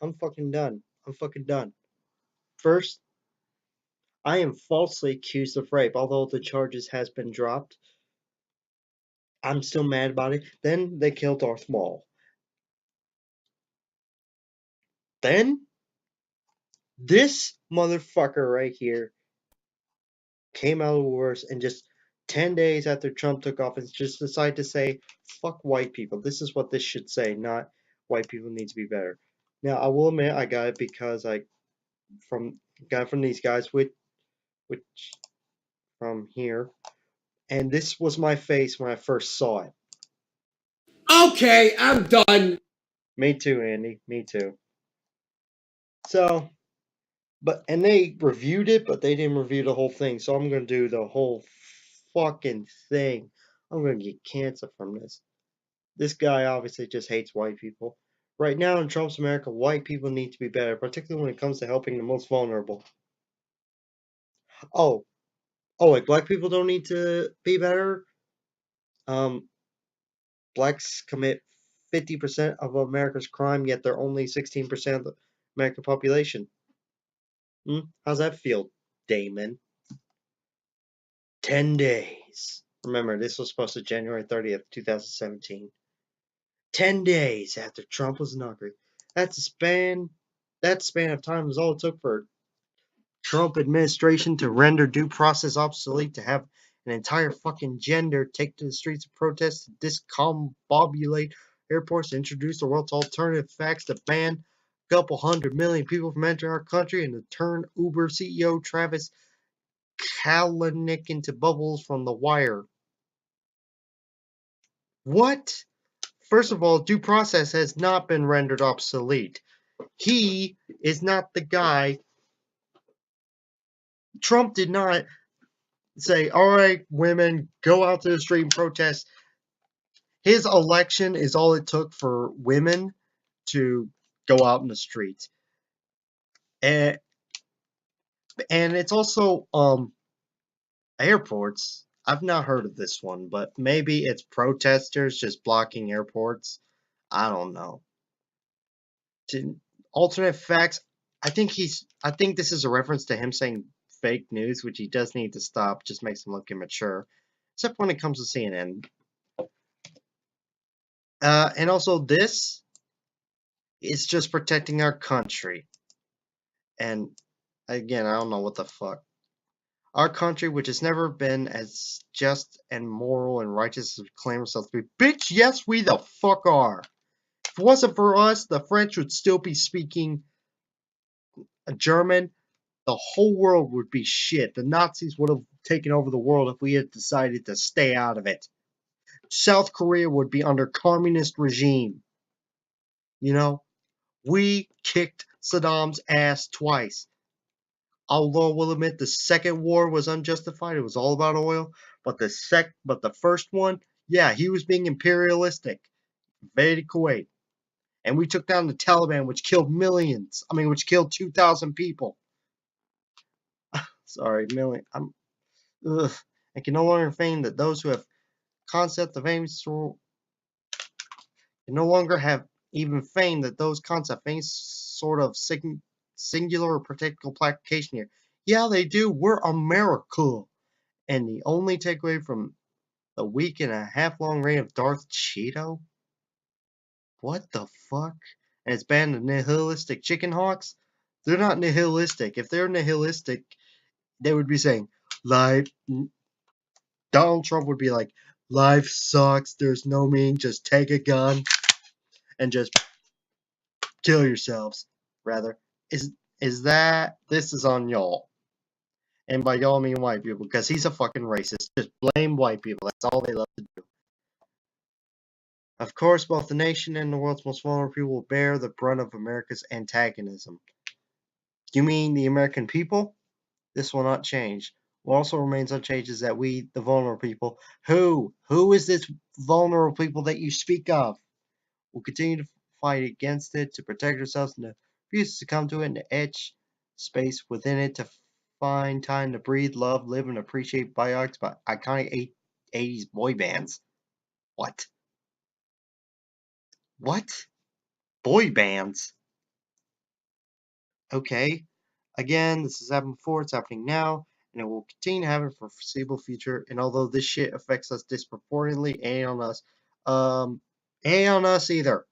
I'm fucking done. I'm fucking done. First, I am falsely accused of rape, although the charges has been dropped. I'm still mad about it. Then they killed Darth Maul. Then this motherfucker right here came out of the worst and just 10 days after Trump took office just decided to say, fuck white people. This is what this should say, not white people need to be better. Now, I will admit I got it because I from got it from these guys, which from here. And this was my face when I first saw it. Okay, I'm done. Me too, Andy. Me too. So, and they reviewed it, but they didn't review the whole thing. So I'm gonna do the whole fucking thing. I'm gonna get cancer from this. This guy obviously just hates white people. Right now in Trump's America, white people need to be better, particularly when it comes to helping the most vulnerable. Oh, like black people don't need to be better. Um, Blacks commit 50% of America's crime, yet they're only 16% of the American population. How's that feel, Damon? 10 days. Remember, this was supposed to January 30th, 2017. 10 days after Trump was inaugurated. That's a span. That span of time was all it took for Trump administration to render due process obsolete, to have an entire fucking gender take to the streets of protest, to discombobulate airports, to introduce the world's alternative facts, to ban a couple 100 million people from entering our country, and to turn Uber CEO Travis Kalanick into bubbles from The Wire. What? First of all, due process has not been rendered obsolete. He is not the guy. Trump did not say, all right, women, go out to the street and protest. His election is all it took for women to go out in the streets. And it's also airports. I've not heard of this one, but maybe it's protesters just blocking airports. I don't know. To alternate facts, I think this is a reference to him saying fake news, which he does need to stop. Just makes him look immature. Except when it comes to CNN. And also this is just protecting our country. And again, I don't know what the fuck. Our country, which has never been as just and moral and righteous as we claim ourselves to be. Bitch, yes, we the fuck are. If it wasn't for us, the French would still be speaking German. The whole world would be shit. The Nazis would have taken over the world if we had decided to stay out of it. South Korea would be under communist regime. You know, we kicked Saddam's ass twice. Although we'll admit the second war was unjustified, it was all about oil. But the first one, yeah, he was being imperialistic. Invaded Kuwait, and we took down the Taliban, which killed millions. I mean, which killed 2,000 people. Sorry, million. Ugh. I can no longer feign that those who have concept of any sort can no longer have even feign that those concept any sort of singular or particular application here. Yeah, they do. We're America. And the only takeaway from the week and a half long reign of Darth Cheeto? What the fuck? And it's banned the nihilistic chicken hawks? They're not nihilistic. If they're nihilistic, they would be saying, life. Donald Trump would be like, life sucks, there's no meaning, just take a gun and just kill yourselves. Rather, is that this is on y'all. And by y'all I mean white people, because he's a fucking racist. Just blame white people. That's all they love to do. Of course, both the nation and the world's most vulnerable people will bear the brunt of America's antagonism. You mean the American people? This will not change. What also remains unchanged is that we, the vulnerable people, who is this vulnerable people that you speak of, will continue to fight against it, to protect ourselves, and to refuse to succumb to it, and to etch space within it, to find time to breathe, love, live, and appreciate biotics by iconic 80s boy bands. What? What? Boy bands? Okay, again, this has happened before, it's happening now, and it will continue to happen for foreseeable future. And although this shit affects us disproportionately, it ain't on us. It ain't on us either.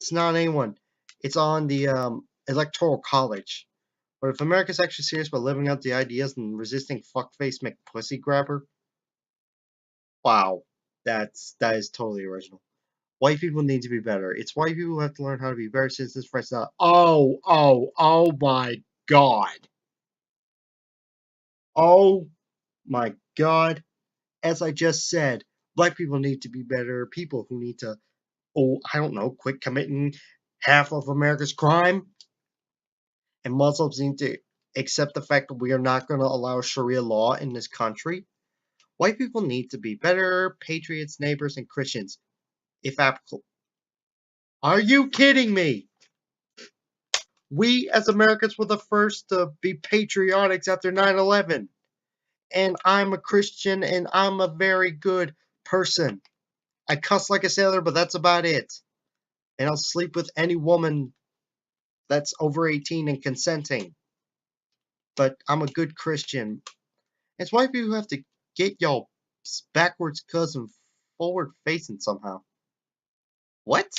It's not on anyone. It's on the electoral college. But if America's actually serious about living up the ideas and resisting fuckface McPussy grabber, wow, that is totally original. White people need to be better. It's white people who have to learn how to be better citizens for us. Oh my god. Oh my god. As I just said, black people need to be better people who need to, I don't know, quit committing half of America's crime. And Muslims need to accept the fact that we are not going to allow Sharia law in this country. White people need to be better patriots, neighbors, and Christians, if applicable. Are you kidding me? We as Americans were the first to be patriotics after 9/11. And I'm a Christian and I'm a very good person. I cuss like a sailor, but that's about it. And I'll sleep with any woman that's over 18 and consenting. But I'm a good Christian. It's white people who have to get y'all backwards cousin forward facing somehow. What?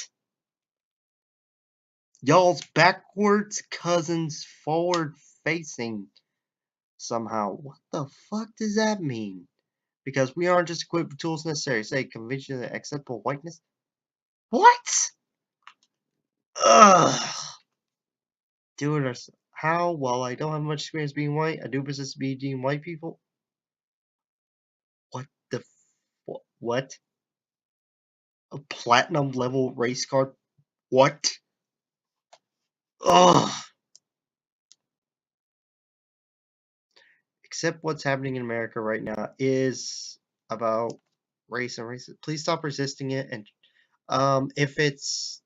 Y'all's backwards cousins forward facing somehow. What the fuck does that mean? Because we aren't just equipped with tools necessary to say conventionally acceptable whiteness? What? Ugh. Do it ourselves. How? Well, I don't have much experience being white. I do business being white people. What the? What? A platinum level race card? What? Ugh. Except what's happening in America right now is about race and racism. Please stop resisting it. And if it's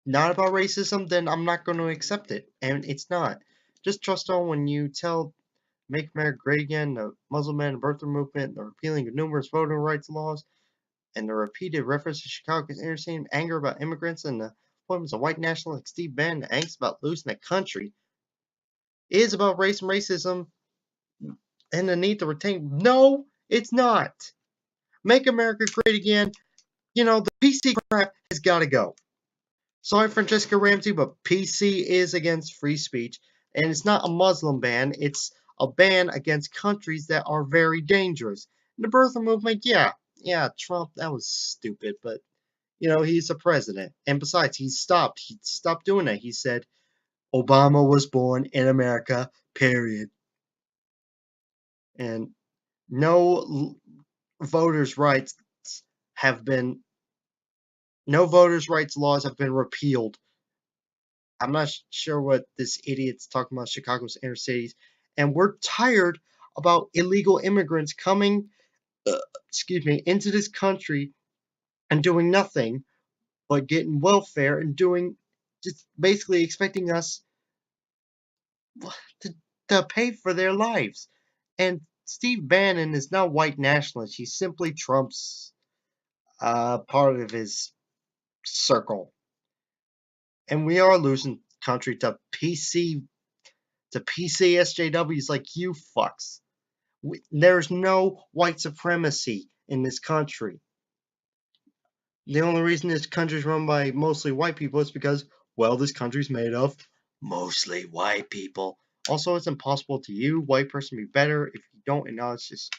not about racism, then I'm not going to accept it. And it's not. Just trust on when you tell Make America Great Again, the Muslim man birther movement, the repealing of numerous voting rights laws, and the repeated reference to Chicago's interstate anger about immigrants and the appointments of white nationalists like Steve Bannon, the angst about losing the country, is about race and racism and the need to retain. No, it's not. Make America Great Again. You know, the PC crap has got to go. Sorry, Francesca Ramsey, but PC is against free speech. And it's not a Muslim ban, it's a ban against countries that are very dangerous. And the birther movement, yeah, Trump, that was stupid, but he's a president. And besides, he stopped doing that. He said, Obama was born in America, period. And no voters' rights have been, no voters' rights laws have been repealed. I'm not sure what this idiot's talking about Chicago's inner cities. And we're tired about illegal immigrants coming, into this country and doing nothing but getting welfare and doing just basically expecting us to, to pay for their lives. And Steve Bannon is not white nationalist. He's simply Trump's part of his circle. And we are losing country to PCSJWs like you fucks. There's no white supremacy in this country. The only reason this country's run by mostly white people is because, well, this country's made of mostly white people. Also, it's impossible to you, white person, be better if you don't acknowledge this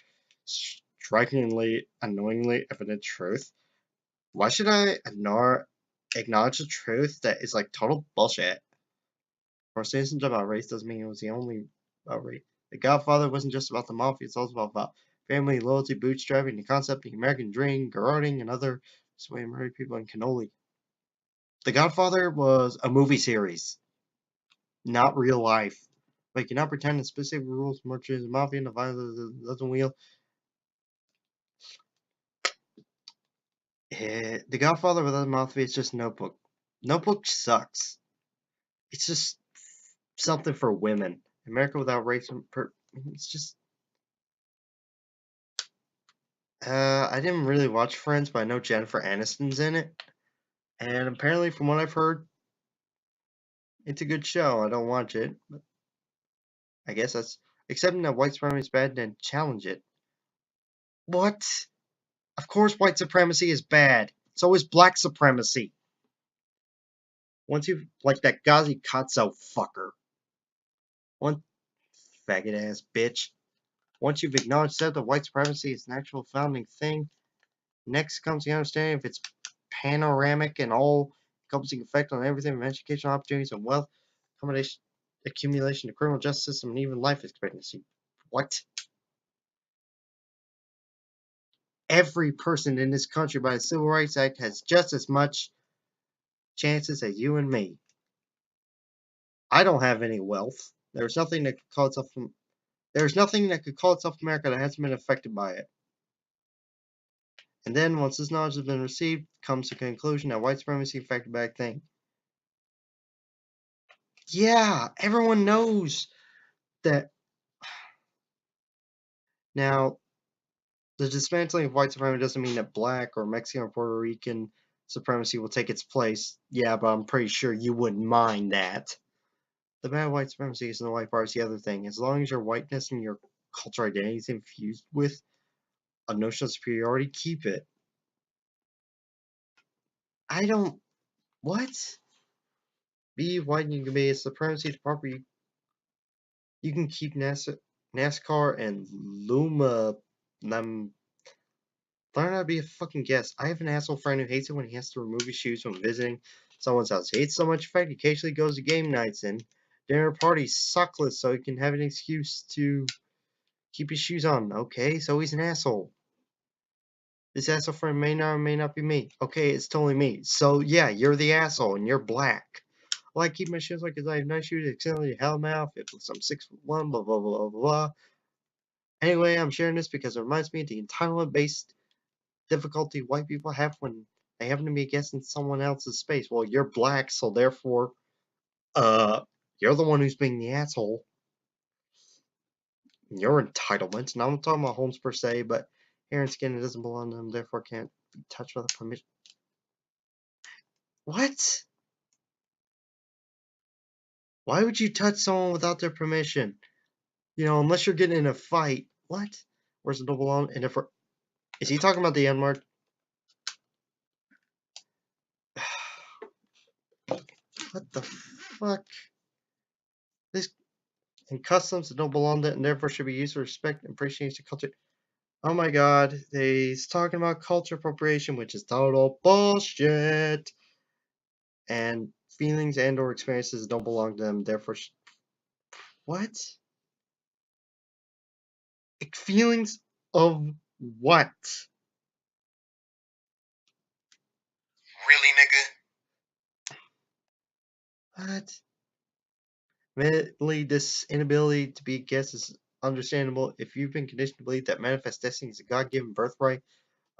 strikingly, annoyingly evident truth. Why should I acknowledge the truth that is like total bullshit? For citizens about race doesn't mean it was the only about race. The Godfather wasn't just about the mafia, it's also about family, loyalty, bootstrapping, the concept, the American dream, garroting, and other sway murder people in cannoli. The Godfather was a movie series, not real life. Like, you're not pretending specific rules, merchants, mafia, and the violence doesn't wheel. The Godfather without the mafia is just Notebook. Notebook sucks. It's just something for women. America without race, it's just. I didn't really watch Friends, but I know Jennifer Aniston's in it. And apparently, from what I've heard, It's a good show. I don't watch it, but I guess that's accepting that white supremacy is bad, then challenge it. What? Of course, white supremacy is bad. So is black supremacy. Once you've like that Ghazi Katso fucker. One faggot ass bitch. Once you've acknowledged that white supremacy is an actual founding thing, next comes the understanding of its panoramic and all encompassing effect on everything from educational opportunities and wealth, accommodation, accumulation, the criminal justice system, and even life expectancy. What? Every person in this country by the Civil Rights Act has just as much chances as you and me. I don't have any wealth. There's nothing that could call itself America that hasn't been affected by it. And then, once this knowledge has been received, comes the conclusion that white supremacy affected bad thing. Yeah, everyone knows that. Now, the dismantling of white supremacy doesn't mean that black or Mexican or Puerto Rican supremacy will take its place. Yeah, but I'm pretty sure you wouldn't mind that. The bad white supremacy isn't the white part, it's the other thing. As long as your whiteness and your cultural identity is infused with a notion of superiority, keep it. I don't. What? Be white and you can be a supremacy to proper. You can keep NASCAR and Luma. Learn how to be a fucking guest. I have an asshole friend who hates it when he has to remove his shoes when visiting someone's house. He hates so much, in fact, he occasionally goes to game nights and dinner parties sockless so he can have an excuse to keep his shoes on. Okay, so he's an asshole. This asshole friend may not be me. Okay, it's totally me. So yeah, you're the asshole and you're black. Well, I keep my shoes like I have nice shoes, except hell mouth. It looks I'm 6'1", blah blah blah blah blah. Anyway, I'm sharing this because it reminds me of the entitlement-based difficulty white people have when they happen to be a guest in someone else's space. Well, you're black, so therefore, you're the one who's being the asshole. Your entitlement. Now I'm not talking about homes per se, but hair and skin, it doesn't belong to them, therefore can't be touched without permission. What? Why would you touch someone without their permission? You know, unless you're getting in a fight. What? Where's the double on? And if we're, is he talking about the N word? What the fuck? This and customs that don't belong to it and therefore should be used with respect and appreciation to culture. Oh my god, he's talking about culture appropriation, which is total bullshit. And feelings and or experiences don't belong to them, therefore what? Feelings of what? Really, nigga? What? Admittedly, this inability to be a guest is understandable if you've been conditioned to believe that manifest destiny is a God-given birthright.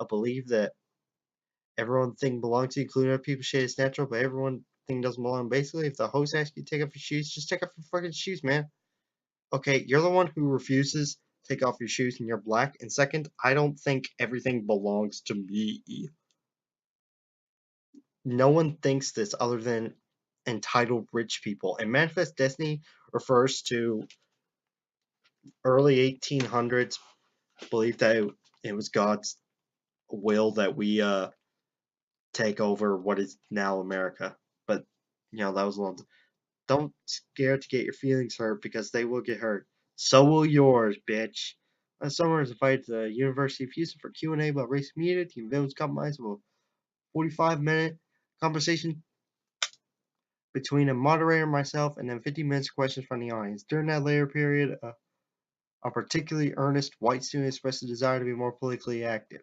A belief that everyone thing belongs to you, including other people's shit, is natural, but everyone thing doesn't belong. Basically, if the host asks you to take off your shoes, just take off your fucking shoes, man. Okay, you're the one who refuses to take off your shoes and you're black. And second, I don't think everything belongs to me. No one thinks this other than entitled rich people. And manifest destiny refers to early 1800s belief that it was God's will that we take over what is now America. But that was a long. Don't scare to get your feelings hurt because they will get hurt. So will yours, bitch. Last summer, I was invited to the University of Houston for Q&A about race community. Team Villains compromise of a 45-minute conversation between a moderator and myself, and then 50 minutes of questions from the audience. During that later period, a particularly earnest white student expressed a desire to be more politically active.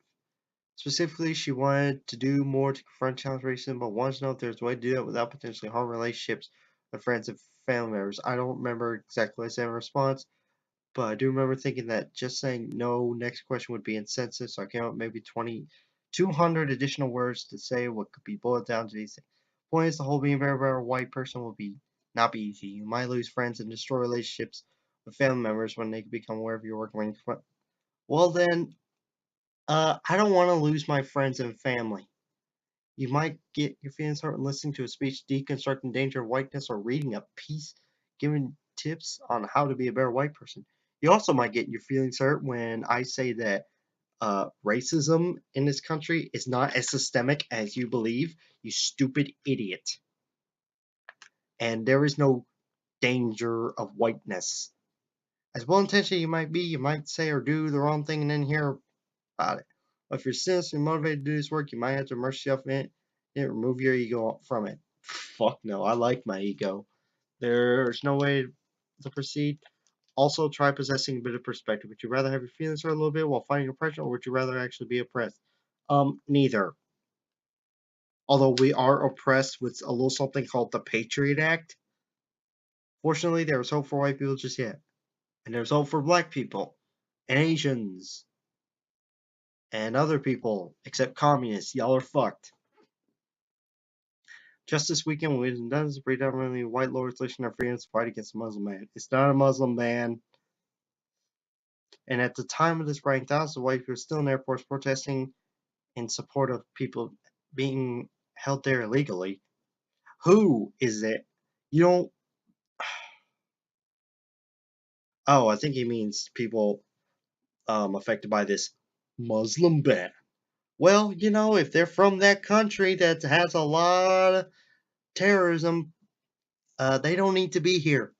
Specifically, she wanted to do more to confront challenge racism, but wanted to know if there's a way to do that without potentially harming relationships with friends and family members. I don't remember exactly what I said in response, but I do remember thinking that just saying no next question would be insensitive, so I came up with maybe 200 additional words to say what could be boiled down to these things. Point is, the whole being a very, very white person will not be easy. You might lose friends and destroy relationships with family members when they become aware of your work. Well then, I don't want to lose my friends and family. You might get your feelings hurt when listening to a speech deconstructing danger of whiteness or reading a piece giving tips on how to be a better white person. You also might get your feelings hurt when I say that racism in this country is not as systemic as you believe, you stupid idiot. And there is no danger of whiteness. As well intentioned you might be, you might say or do the wrong thing and then hear about it. But if you're seriously motivated to do this work, you might have to immerse yourself in it and remove your ego from it. Fuck no, I like my ego. There's no way to proceed. Also, try possessing a bit of perspective. Would you rather have your feelings hurt a little bit while fighting oppression, or would you rather actually be oppressed? Neither. Although we are oppressed with a little something called the Patriot Act. Fortunately, there is hope for white people just yet. And there's hope for black people. And Asians. And other people. Except communists. Y'all are fucked. Just this weekend, we done dozens of predominantly white lords lifting their freedoms to fight against the Muslim ban. It's not a Muslim ban. And at the time of this writing, thousands of white people are still in airports protesting in support of people being held there illegally. Who is it? You don't. Oh, I think he means people affected by this Muslim ban. Well, you know, if they're from that country that has a lot of terrorism, they don't need to be here.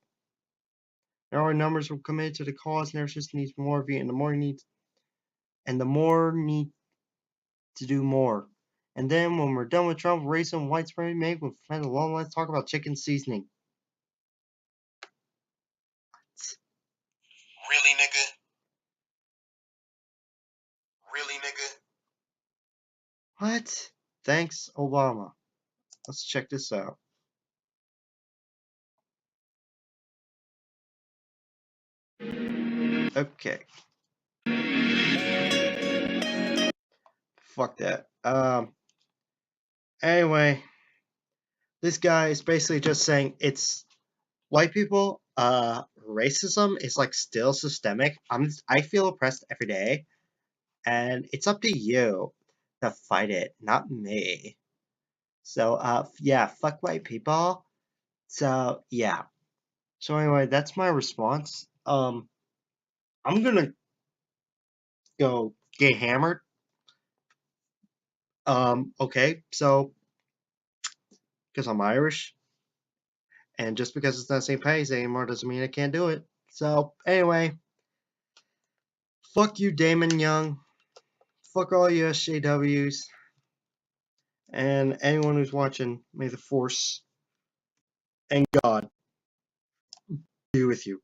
There are numbers who are committed to the cause, and their system needs more of you, and the more need to do more. And then when we're done with Trump, racism, white supremacy, maybe we'll spend a long let's talk about chicken seasoning. Really, nigga? Really, nigga? What? Thanks, Obama. Let's check this out. Okay. Fuck that. Anyway, this guy is basically just saying it's white people, racism is like still systemic. I feel oppressed every day, and it's up to you to fight it, not me. So, yeah, fuck white people. So, yeah. So anyway, that's my response. I'm gonna go get hammered. Okay, so because I'm Irish, and just because it's not St. Patty's Day anymore doesn't mean I can't do it. So anyway, fuck you, Damon Young. Fuck all you SJWs. And anyone who's watching, may the force and God be with you.